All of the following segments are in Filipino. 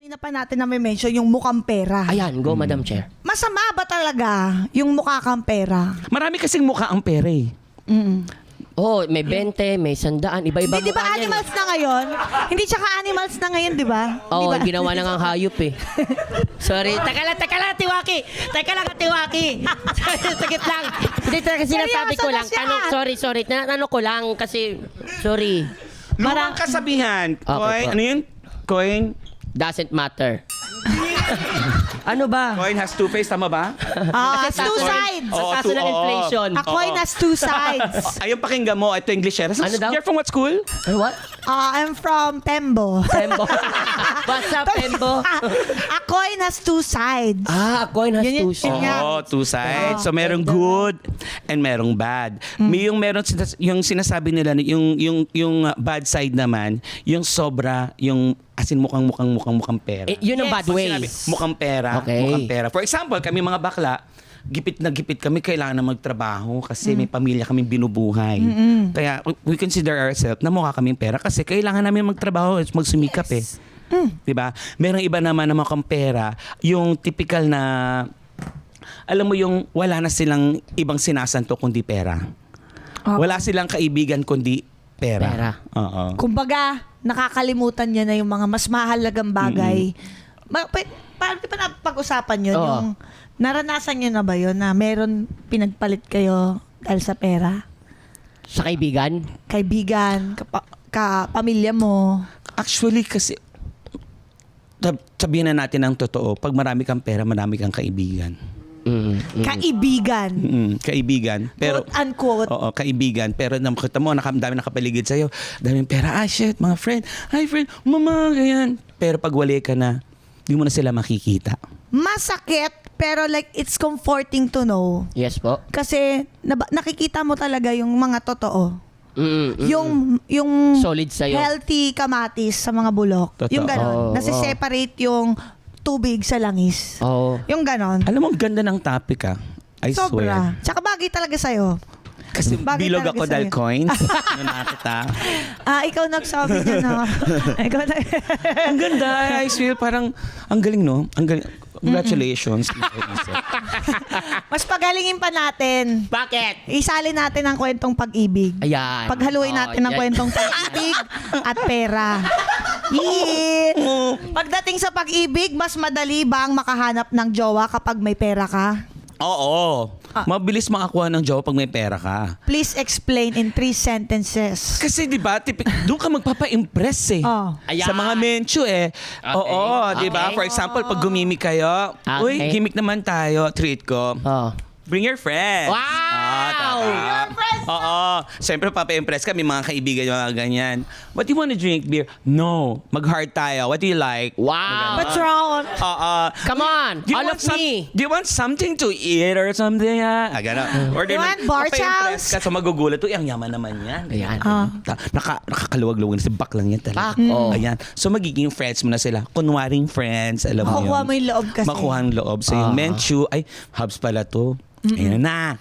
Kanina pa natin na may mention yung mukhang pera. Ayan, go, Madam Chair. Masama ba talaga yung mukha kang pera? Marami kasing mukha ang pera eh. Oh, may 20, may 100, iba-iba Hindi, di ba mukha niyan. animals na ngayon? Hindi tsaka animals na ngayon, di ba? Oo, Di ba? ginawa na nga ang hayop eh. Sorry. Teka lang, Tiwaki. Teka lang, Tiwaki. Sagit lang. Hindi, talaga sinasabi Seryoso ko na lang. siya. Sorry. Ano ko lang kasi, sorry. Lumang kasabihan. Okay Coin, po. ano yun? Coin? Doesn't matter. Ano ba? Coin has two face, tama ba? Ah, Kasi two coin- sides. Oo, Sa taso ng oo. inflation. A coin has two sides. Ayun, pakinggan mo. Ito English eh. Ano daw? You're from what school? What? I'm from Tembo. Tembo. Basta Tembo. A coin has two sides. Ah, a coin has Yun yun, two sides. yun nga. Oo, two sides. So merong good and merong bad. May yung meron yung sinasabi nila yung bad side naman, yung sobra, yung as in mukhang pera. Eh, yun ang Yes. bad Pag ways. sinabi, mukhang pera, Okay. mukhang pera. For example, kami mga bakla, gipit na gipit kami, kailangan na magtrabaho kasi may pamilya kaming binubuhay. Kaya we consider ourselves na mukha kaming pera kasi kailangan namin magtrabaho at magsumikap eh. 'Di ba? Merong iba naman na mukhang pera, yung typical na alam mo yung wala na silang ibang sinasanto kundi pera. Wala silang kaibigan kundi pera. Pera. Oo. Kumbaga, nakakalimutan niya na yung mga mas mahalagang bagay. Paano pa napag-usapan yun? Oo. Yung naranasan niyo na ba yun na meron pinagpalit kayo dahil sa pera? Sa kaibigan? Kaibigan, pamilya mo. Actually kasi sabihin na natin ang totoo, pag marami kang pera, marami kang kaibigan. Kaibigan. Kaibigan. Pero, Quote unquote. oo, kaibigan. Pero nakita mo, dami nakapaligid sa'yo. Daming pera. Ah, shit, mga friend. Hi, friend. Mama, ganyan. Pero pag wali ka na, di mo na sila makikita. Masakit, pero like it's comforting to know. Yes po. Kasi nakikita mo talaga yung mga totoo. Yung Solid sa'yo. healthy kamatis sa mga bulok. Totoo. Yung ganon. Oo, Nasi-separate yung tubig sa langis. Oo. Yung ganon. Alam mo, ang ganda ng topic I swear. Sobra. Tsaka bagay talaga sa'yo. Kasi Bagay bilog talaga ako dahil sa'yo. coins. Ano nakita? Ikaw nagsabi dyan, no? Ikaw Ang ganda. I swear, parang, ang galing, no? Ang galing. Congratulations. Mas pagalingin pa natin. Bakit? Isali natin ang kwentong pag-ibig. Ayan. Paghaluin natin ang yan. kwentong pag-ibig at pera. Pagdating sa pag-ibig, mas madali bang makahanap ng jowa kapag may pera ka? Oo. Mabilis makakuha ng jowa pag may pera ka. Please explain in 3 sentences. Kasi di ba, doon ka magpapa-impress eh. Oh. Ayan. Sa mga menchu eh. Oo, di ba? Okay. For example, pag gumimik kayo, uy, Okay. gimik naman tayo, treat ko. Oh. Bring your friends. Wow! Bring your friends! Oo. Siyempre, papa-impress ka. May mga kaibigan, mga ganyan. What do you want to drink? Beer? No. Mag-heart tayo. What do you like? Wow! Patron. Oo. Come on! Do you All want of me! Do you want something to eat or something? Gano'n. Or You want bar chows? Ka, so magugulat. Uy, ang yaman naman yan. Ayan. Nakakaluwag-luwag na si baklang yan talaga. Oh. Ayan. So magiging friends mo na sila. Kunwaring friends. Alam mo Makukuha yun. mo yung loob kasi. Makuha ang loob. So yung menchu, ay, hubs pala to. Ayan na.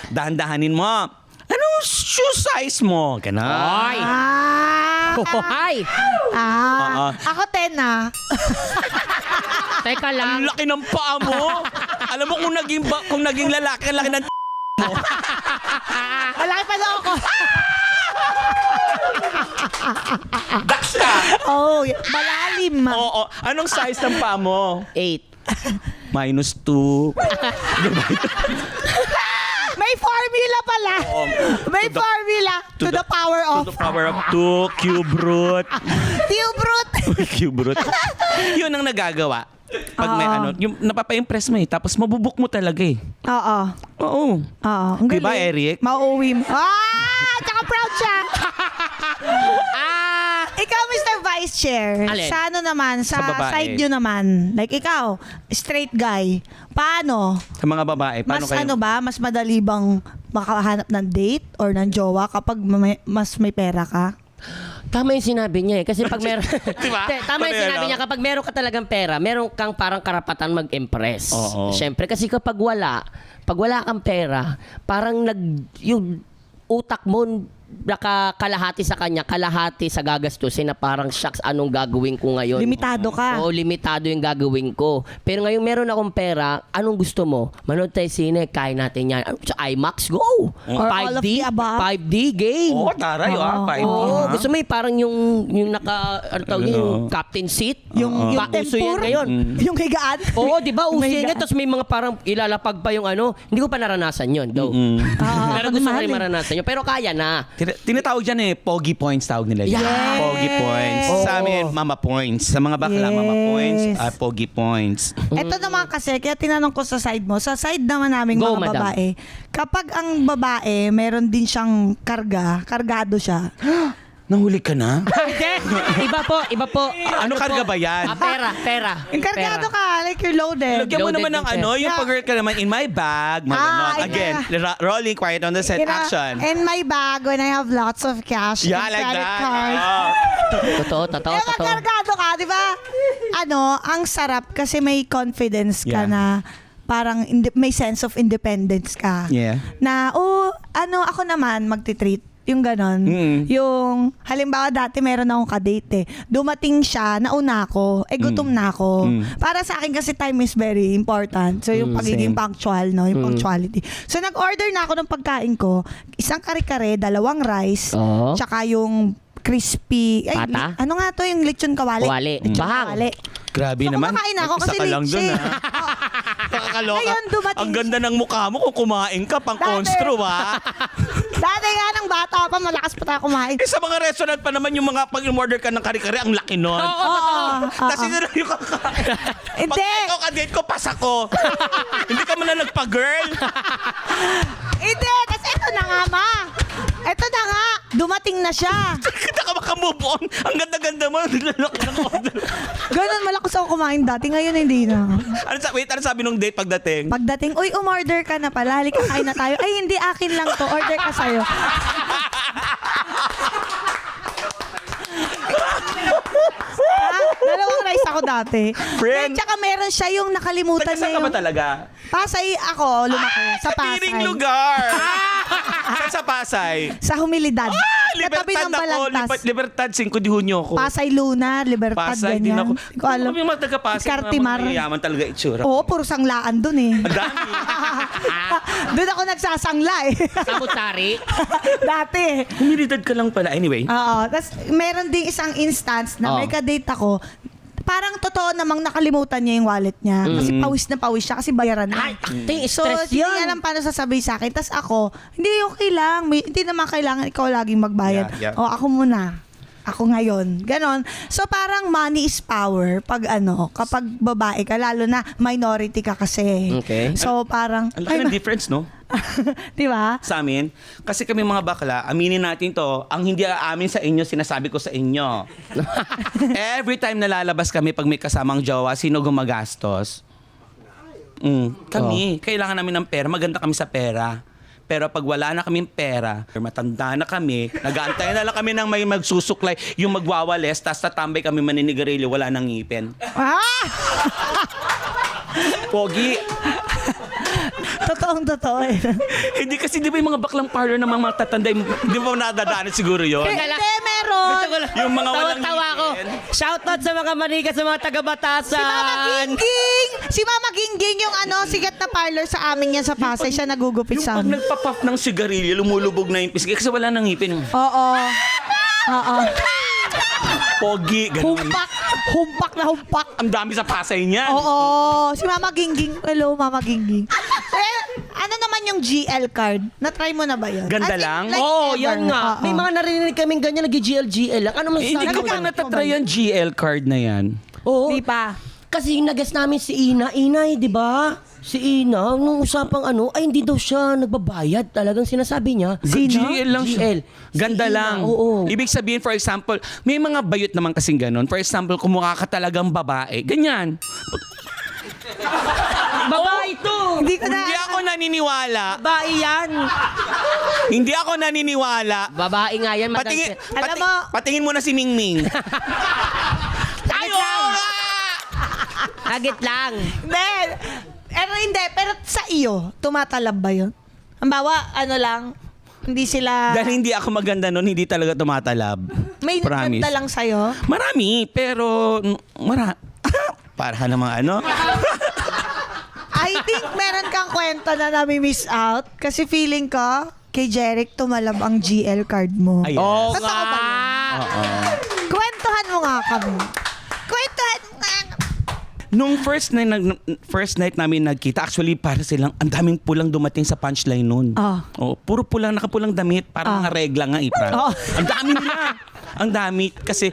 Dahan-dahanin mo. Anong shoe size mo? Ganon. Oy! Oh, hi! Ako 10 na. Teka Ang lang. laki ng paa mo. Alam mo kung naging lalaki, ang laki ng Malaki pa daw ako. Daksa! Oh, malalim. Oo. Anong size ng paa mo? 8. -2. May formula pala. May formula. To the power of. To the power of 2, cube root. Tube root. Cube root. Yun ang nagagawa. Pag may yung napapa-impress mo eh. Tapos mabubuk mo talaga eh. Oo. Oo. Oo. Ang Diba, galing. Eric? Mauuwi mo. Tsaka proud siya. Ikaw, Mr. Vice Chair. Alin? Sa ano naman? Sa Sa babae. side nyo naman. Like ikaw, straight guy. Paano? Sa mga babae, paano Mas kayo? ano ba? Mas madali bang makahanap ng date or ng jowa kapag mas may pera ka? Tama yung sinabi niya eh. Kasi pag meron... Diba? Tama yung Ano sinabi yan, niya. Kapag meron ka talagang pera, meron kang parang karapatan mag-impress. Oo. Siyempre, kasi pag wala kang pera, parang yung utak mo nakakalahati sa kanya, kalahati sa gagastusin na parang shucks, anong gagawin ko ngayon? Limitado ka. Oo, limitado yung gagawin ko. Pero ngayon meron akong pera, anong gusto mo? Manood tayo sine, kaya natin yan. Sa IMAX, go! Or all of the above. 5D game. Oo, taray. Oo. 5D. Oo, ha? gusto mo parang yung ano tawag yun, yung captain seat. Yung Uso yan tempur. ngayon. Yung higaan. Oo, di ba? Uso May yan. higaan. Tapos may mga parang ilalapag pa yung ano. Hindi ko pa naranasan yun, though. Pero ako gusto ko mahal rin eh. maranasan yun. Pero kaya na. Tinatawag dyan Pogi points tawag nila. dyan. Yes. Pogi points. Oo. Sa amin, Mama points. Sa mga bakla, Yes. Mama points, Pogi points. Ito naman kasi, kaya tinanong ko sa side mo, sa side naman namin Go, mga madam. babae, kapag ang babae, meron din siyang kargado siya. Nahuli ka na? Hindi. Iba po. Ano karga ba yan? Pera. Yung kargado ka, like you're loaded. Lagyan mo Loaded naman ng din, ano, sir. yung Yeah. pag-girl ka naman, in my bag, mga ganon. Again, rolling quiet on the set, You know, action. in my bag, when I have lots of cash, Yeah, and like credit that. cards. Totoo. Eh, magkargado ka, di ba? Ano, ang sarap kasi may confidence ka Yeah. na parang may sense of independence ka. Yeah. Na, ako naman magti-treat. Yung ganon. Yung, halimbawa dati meron akong kadate eh. Dumating siya, nauna ako, gutom na ako. Para sa akin kasi time is very important. So yung pagiging same. punctual, no? Yung punctuality. So nag-order na ako ng pagkain ko, isang kare-kare, 2 rice, Oo. tsaka yung crispy, Pata? ano nga to, yung lechon kawali? Kawali. Lechon Bahang. kawali. Grabe So, naman. kumakain ako Isa kasi ka lang dun, lechon. ha? Nakakaloka. Ngayon, dumating Ang ganda ng mukha mo kung kumain ka, pang Dati. constro, ha? Dati nga ng bata pa, malakas pa tayo kumain. Sa mga restaurant pa naman, yung mga pag-order ka ng kare-kare, ang laki nun. Oo. Tapos yun na yung kakain. Hindi. Pag ikaw kadate ko, pas ako. Hindi ka man na nagpa-girl. Hindi, kasi ito na nga, ma. Ito na nga, dumating na siya. Kita ka makamove on. Ang ganda-ganda mo. Nilalaki ng order. Ganun, malakas ako kumain dati. Ngayon, hindi na. Ano sabi nung date pagdating? Pagdating, uy, umorder ka na pala. Halika, kain na tayo. Ay, hindi, akin lang to. Order ka sa'yo. Dalawang rice ako dati. Friend. Eh, tsaka meron siya yung nakalimutan Saan niya ka ba yung... talaga? Pasay ako, lumaki. Sa Sa tiring Pasay. lugar. Saan sa Pasay? Sa Humilidad. Libertad Katabi ng ako. Balagtas. Libertad 5 de Junio ako. Pasay Luna, Libertad, Pasay din ganyan. ako. Hindi ko alam. Kami mga taga-Pasay. Cartimar. Mga mayayaman talaga itsura. Oo, puro sanglaan dun eh. Ang dami. Doon ako nagsasangla eh. Samut-sari. Dati. Humilidad ka lang pala. Anyway. Oo. Tapos meron ding isang instance na may kadate ako. Parang totoo namang nakalimutan niya yung wallet niya. Kasi pawis na pawis siya kasi bayaran na. Ay, acting, So, stress hindi yun. niya alam paano sasabihin sa akin. Tapos ako, hindi okay lang. Hindi naman kailangan ikaw laging magbayad. Yeah, yeah. O, ako muna. Ako ngayon. Ganon. So, parang money is power kapag babae ka, lalo na minority ka kasi. Okay. So, parang, Ang laki ng difference, no? di ba? Sa amin. Kasi kami mga bakla, aminin natin to, ang hindi aamin sa inyo, sinasabi ko sa inyo. Every time nalalabas kami pag may kasamang jowa, sino gumagastos? Kami. Kailangan namin ng pera. Maganda kami sa pera. Pero pag wala na kaming pera, matanda na kami, nag-aantay na lang kami ng may magsusuklay, yung magwawales, tapos tatambay kami maninigarilyo, wala nang ngipin. Ah! Pogi. Totoo eh. Hindi kasi di ba yung mga baklang parlor ng mga tatanda, di ba nadadaanan siguro yun? Hindi, meron. Gusto ko lang. Yung mga walang Tawa ko. ngipin. Shoutout sa mga manika, sa mga taga-Batasan. Si Mama Gingging! Si Mama Gingging yung sigat na parlor sa amin yan sa Pasay. Siya nagugupit Yung sa pag amin. nagpa-puff ng sigarilyo, lumulubog na yung pisngi kasi wala nang ngipin. Oo. Oo. Pogi, ganun. Humpak na humpak. Ang dami sa Pasay niyan. Oo. Si Mama Gingging. Hello, Mama Gingging. Ano naman yung GL card? Na-try mo na ba yun? Ganda As in, lang? like Oo, ever. yan nga. Oo. May mga narinig kaming ganyan, nag-GL lang. Ano Eh, hindi masasabi ko mo pa ba? natatry yung GL card na yan. Oo. Di pa. Kasi yung nagas namin si Inay, di ba? Si Ina, nung usapang ay hindi daw siya nagbabayad. Talagang sinasabi niya. GL lang siya. GL. Ganda Si Ina, lang. oo. Ibig sabihin, for example, may mga bayot naman kasing ganun. For example, kung mukha ka talagang babae, ganyan. Babae to! Hindi ko na... Hindi ako naniniwala. Babae yan! Hindi ako naniniwala. Babae nga yan, madam. Patingin, Alam mo- patingin mo na si Mingming. Agit lang! Agit lang! Hindi. Pero sa iyo, tumatalab ba yun? Ang bawa, ano lang, Hindi sila... Dahil hindi ako maganda nun, hindi talaga tumatalab. May Promise. nagkanta lang sa'yo? Marami, pero... Para namang ano? I think meron kang kwenta na nami-miss out. Kasi feeling ko, kay Jeric tumalab ang GL card mo. Ayan. Oo Totoo nga. ba yun? Oo. Kwentuhan mo nga kami. Kwentuhan mo nga. Nung first night namin nagkita, actually para silang ang daming pulang dumating sa punchline noon. Oh, puro pulang nakapulang damit, parang mga regla nga Oh. Ang dami nila. Ang dami kasi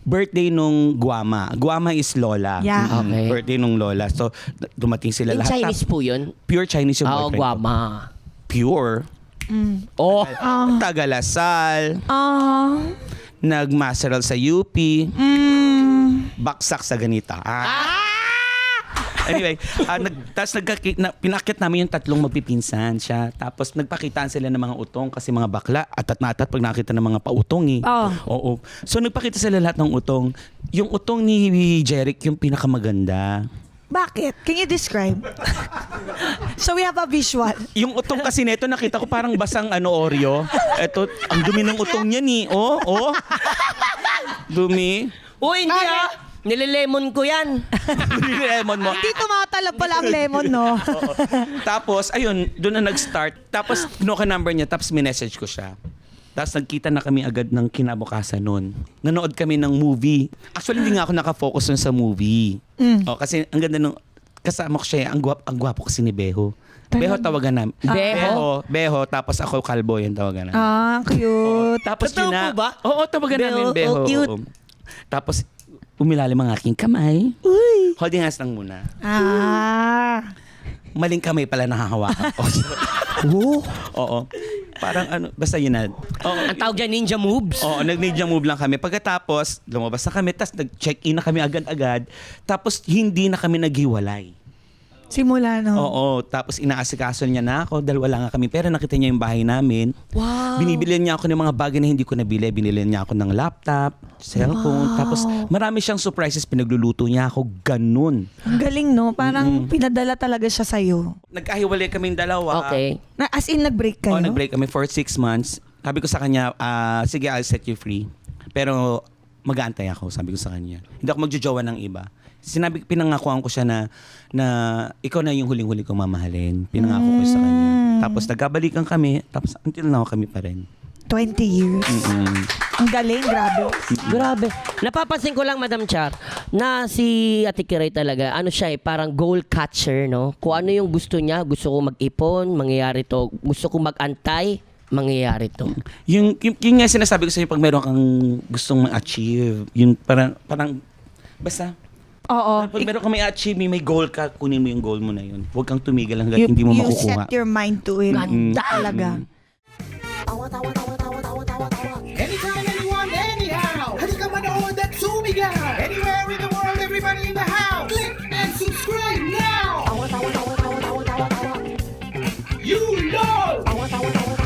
birthday nung Guama. Guama is Lola. Yeah. Okay. Birthday nung Lola. So dumating sila In lahat. Chinese po yun? Pure Chinese yung Oo, boyfriend ko. guwama. Pure. Oh. Tagalasal. Nagmasteral sa UP. Baksak sa ganita. Anyway, pinakit namin yung tatlong magpipinsan siya. Tapos nagpakitaan sila ng mga utong kasi mga bakla at pag nakita ng mga pautong eh. Oo. So nagpakita sila lahat ng utong. Yung utong ni Jeric yung pinakamaganda. Bakit? Can you describe? So we have a visual. Yung utong kasi neto nakita ko parang basang Oreo. Eto, ang dumi ng utong niya ni. Oh. Dumi. Uy, hindi Nililemon ko yan. Lemon mo. Hindi tumatalab pala ang lemon, no? Oo. Tapos, ayun, doon na nag-start. Tapos, ka number niya, tapos minessage ko siya. Tapos nagkita na kami agad ng kinabukasan noon. Nanood kami ng movie. Actually, hindi nga ako nakafocus nun sa movie. Oh, kasi ang ganda nung kasama ko siya, ang gwapo kasi ni Beho. Beho tawagan namin. Beho, tapos ako Kalbo yung tawagan namin. Cute. Tapos Totoo yun na. po ba? Oo, tawagan Beho, namin Beho. oh, cute. Oo. Tapos, umilalim ang aking kamay. Holding hands lang muna. Maling kamay pala nahahawakan ko. Oo. Parang basta yun na. Ang tawag dyan, ninja moves. Oo, nag-ninja move lang kami. Pagkatapos, lumabas na kami, tapos nag-check-in na kami agad-agad. Tapos, hindi na kami naghiwalay. Simula, no? Oo, tapos inaasikaso niya na ako dahil wala nga kami pera. Nakita niya yung bahay namin. Wow. Binibilihan niya ako ng mga bagay na hindi ko nabili. Binilihan niya ako ng laptop, cellphone. Tapos marami siyang surprises. Pinagluluto niya ako. Ganun. Ang galing, no? Parang pinadala talaga siya sa'yo. Nagkahiwalay kaming dalawa. Okay. As in, nag-break kayo? Oo, nag-break kami for 6 months. Sabi ko sa kanya, sige, I'll set you free. Pero mag-aantay ako, sabi ko sa kanya. Hindi ako magjojowa ng iba. Pinangakuan ko siya na ikaw na yung huling-huli kong mamahalin. Pinangako ko sa kanya. Tapos nagkabalikan kami, tapos until now kami pa rin. 20 years. Ang galing, grabe. Grabe. Napapansin ko lang, Madam Char, na si Ate Kiray talaga, siya parang goal catcher, no? Kung ano yung gusto niya, gusto ko mag-ipon, mangyayari to. Gusto ko mag-antay, mangyayari to. Yung nga sinasabi ko sa iyo pag meron kang gustong ma-achieve, yung parang basta Oo. pag meron kang may achieve, may goal ka, kunin mo yung goal mo na yun. Huwag kang tumigil hanggang hindi mo You makukuha. set your mind to it. Ganda. Talaga. Anytime, anyone, anyhow. Halika manood at sumigaw. Anywhere in the world, everybody in the house. Click and subscribe now. You know.